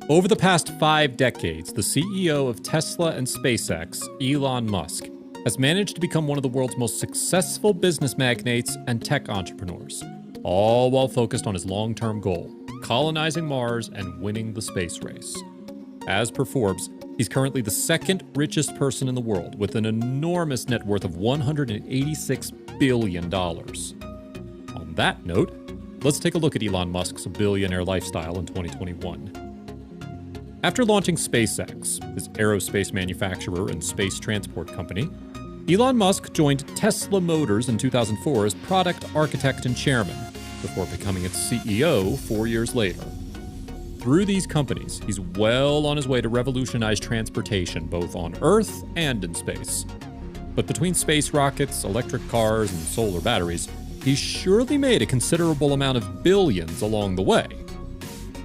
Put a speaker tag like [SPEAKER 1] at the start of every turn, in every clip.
[SPEAKER 1] Over the past 5 decades, the CEO of Tesla and SpaceX, Elon Musk, has managed to become one of the world's most successful business magnates and tech entrepreneurs, all while focused on his long-term goal, colonizing Mars and winning the space race. As per Forbes, he's currently the second richest person in the world with an enormous net worth of $186 billion. On that note, let's take a look at Elon Musk's billionaire lifestyle in 2021. After launching SpaceX, his aerospace manufacturer and space transport company, Elon Musk joined Tesla Motors in 2004 as product architect and chairman, before becoming its CEO 4 years later. Through these companies, he's well on his way to revolutionize transportation both on Earth and in space. But between space rockets, electric cars, and solar batteries, he's surely made a considerable amount of billions along the way.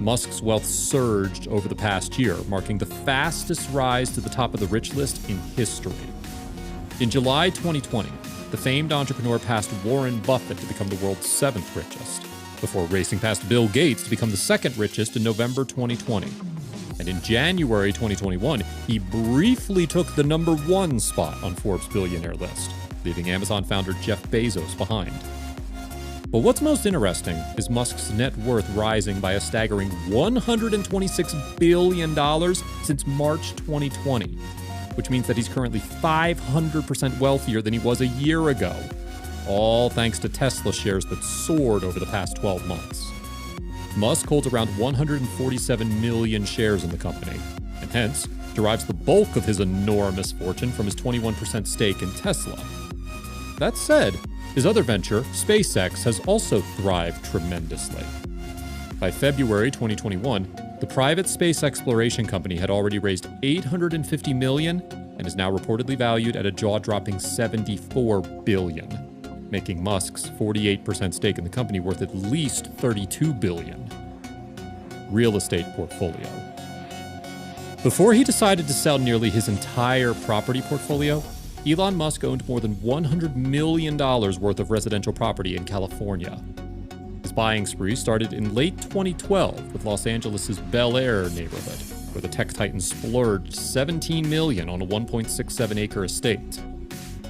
[SPEAKER 1] Musk's wealth surged over the past year, marking the fastest rise to the top of the rich list in history. In July 2020, the famed entrepreneur passed Warren Buffett to become the world's 7th richest, before racing past Bill Gates to become the 2nd richest in November 2020. And in January 2021, he briefly took the number 1 spot on Forbes' billionaire list, leaving Amazon founder Jeff Bezos behind. But what's most interesting is Musk's net worth rising by a staggering $126 billion since March 2020, which means that he's currently 500% wealthier than he was a year ago, all thanks to Tesla shares that soared over the past 12 months. Musk holds around 147 million shares in the company, and hence derives the bulk of his enormous fortune from his 21% stake in Tesla. That said, his other venture, SpaceX, has also thrived tremendously. By February 2021, the private space exploration company had already raised $850 million and is now reportedly valued at a jaw-dropping $74 billion, making Musk's 48% stake in the company worth at least $32 billion. Real estate portfolio. Before he decided to sell nearly his entire property portfolio, Elon Musk owned more than $100 million worth of residential property in California. His buying spree started in late 2012 with Los Angeles' Bel Air neighborhood, where the tech titan splurged $17 million on a 1.67-acre estate.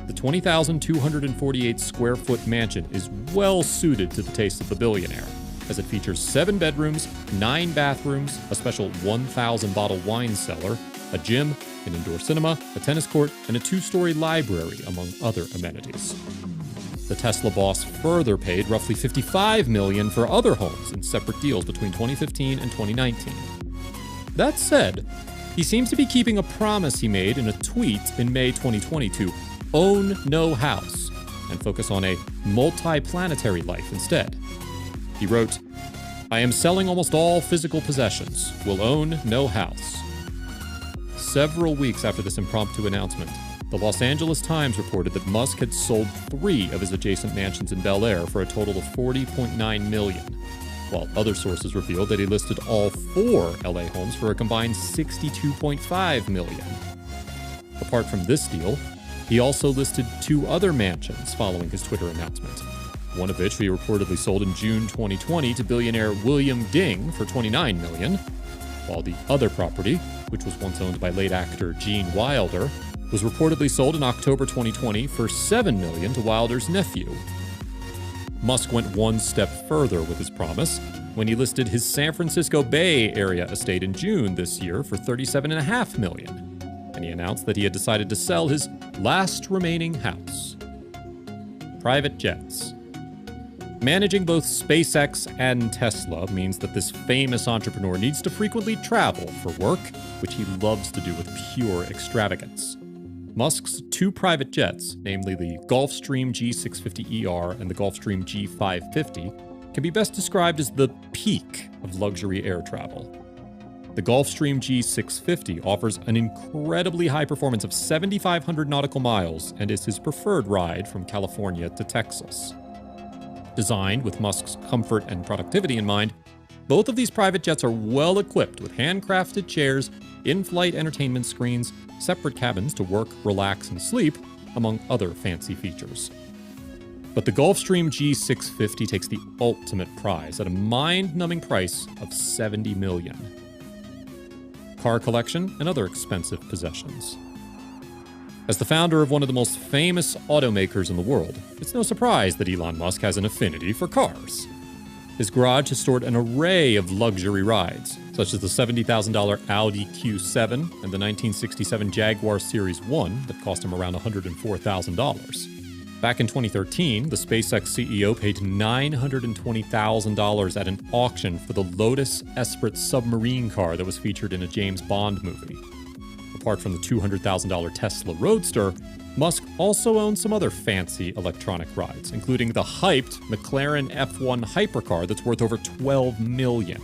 [SPEAKER 1] The 20,248 square foot mansion is well suited to the taste of the billionaire, as it features 7 bedrooms, 9 bathrooms, a special 1,000-bottle wine cellar, a gym, an indoor cinema, a tennis court, and a 2-story library, among other amenities. The Tesla boss further paid roughly $55 million for other homes in separate deals between 2015 and 2019. That said, he seems to be keeping a promise he made in a tweet in May 2020 to own no house and focus on a multi-planetary life instead. He wrote, "I am selling almost all physical possessions, will own no house." Several weeks after this impromptu announcement, the Los Angeles Times reported that Musk had sold 3 of his adjacent mansions in Bel Air for a total of $40.9 million, while other sources revealed that he listed all 4 LA homes for a combined $62.5 million. Apart from this deal, he also listed 2 other mansions following his Twitter announcement, one of which he reportedly sold in June 2020 to billionaire William Ding for $29 million, while the other property, which was once owned by late actor Gene Wilder, was reportedly sold in October 2020 for $7 million to Wilder's nephew. Musk went one step further with his promise when he listed his San Francisco Bay Area estate in June this year for $37.5 million, and he announced that he had decided to sell his last remaining house. Private jets. Managing both SpaceX and Tesla means that this famous entrepreneur needs to frequently travel for work, which he loves to do with pure extravagance. Musk's 2 private jets, namely the Gulfstream G650ER and the Gulfstream G550, can be best described as the peak of luxury air travel. The Gulfstream G650 offers an incredibly high performance of 7,500 nautical miles and is his preferred ride from California to Texas. Designed with Musk's comfort and productivity in mind, both of these private jets are well equipped with handcrafted chairs, in-flight entertainment screens, separate cabins to work, relax, and sleep, among other fancy features. But the Gulfstream G650 takes the ultimate prize at a mind-numbing price of $70 million. car collection, and other expensive possessions. As the founder of one of the most famous automakers in the world, it's no surprise that Elon Musk has an affinity for cars. His garage has stored an array of luxury rides, such as the $70,000 Audi Q7 and the 1967 Jaguar Series 1 that cost him around $104,000. Back in 2013, the SpaceX CEO paid $920,000 at an auction for the Lotus Esprit submarine car that was featured in a James Bond movie. Apart from the $200,000 Tesla Roadster, Musk also owns some other fancy electronic rides, including the hyped McLaren F1 hypercar that's worth over $12 million.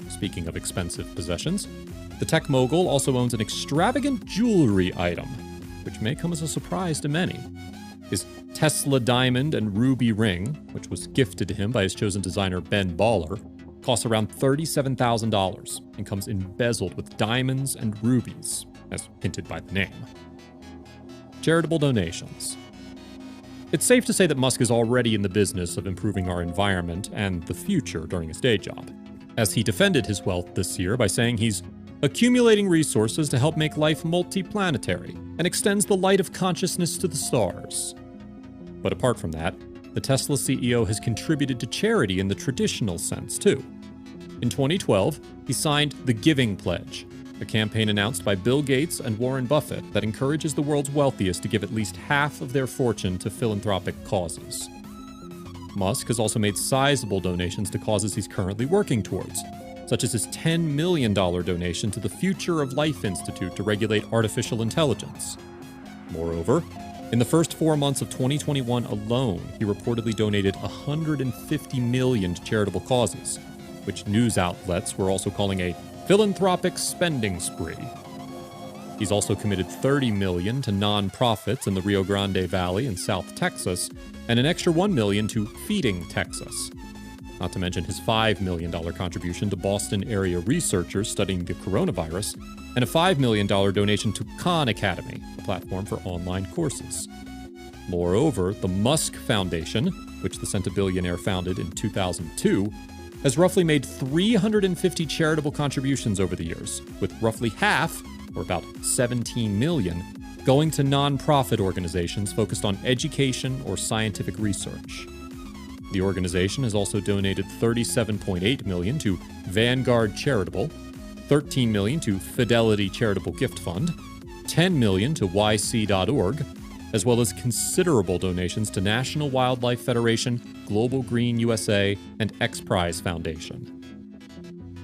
[SPEAKER 1] Speaking of expensive possessions, the tech mogul also owns an extravagant jewelry item, which may come as a surprise to many. His Tesla diamond and ruby ring, which was gifted to him by his chosen designer Ben Baller, costs around $37,000 and comes embezzled with diamonds and rubies, as hinted by the name. Charitable donations. It's safe to say that Musk is already in the business of improving our environment and the future during his day job, as he defended his wealth this year by saying he's accumulating resources to help make life multiplanetary and extends the light of consciousness to the stars. But apart from that, the Tesla CEO has contributed to charity in the traditional sense, too. In 2012, he signed the Giving Pledge, a campaign announced by Bill Gates and Warren Buffett that encourages the world's wealthiest to give at least half of their fortune to philanthropic causes. Musk has also made sizable donations to causes he's currently working towards, such as his $10 million donation to the Future of Life Institute to regulate artificial intelligence. Moreover, in the first 4 months of 2021 alone, he reportedly donated $150 million to charitable causes, which news outlets were also calling a philanthropic spending spree. He's also committed $30 million to nonprofits in the Rio Grande Valley in South Texas, and an extra $1 million to Feeding Texas. Not to mention his $5 million contribution to Boston area researchers studying the coronavirus, and a $5 million donation to Khan Academy, a platform for online courses. Moreover, the Musk Foundation, which the centibillionaire founded in 2002, has roughly made 350 charitable contributions over the years, with roughly half, or about 17 million, going to nonprofit organizations focused on education or scientific research. The organization has also donated $37.8 million to Vanguard Charitable, $13 million to Fidelity Charitable Gift Fund, $10 million to YC.org, as well as considerable donations to National Wildlife Federation, Global Green USA, and X Prize Foundation.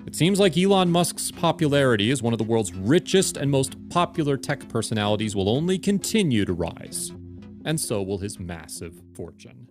[SPEAKER 1] It seems like Elon Musk's popularity as one of the world's richest and most popular tech personalities will only continue to rise, and so will his massive fortune.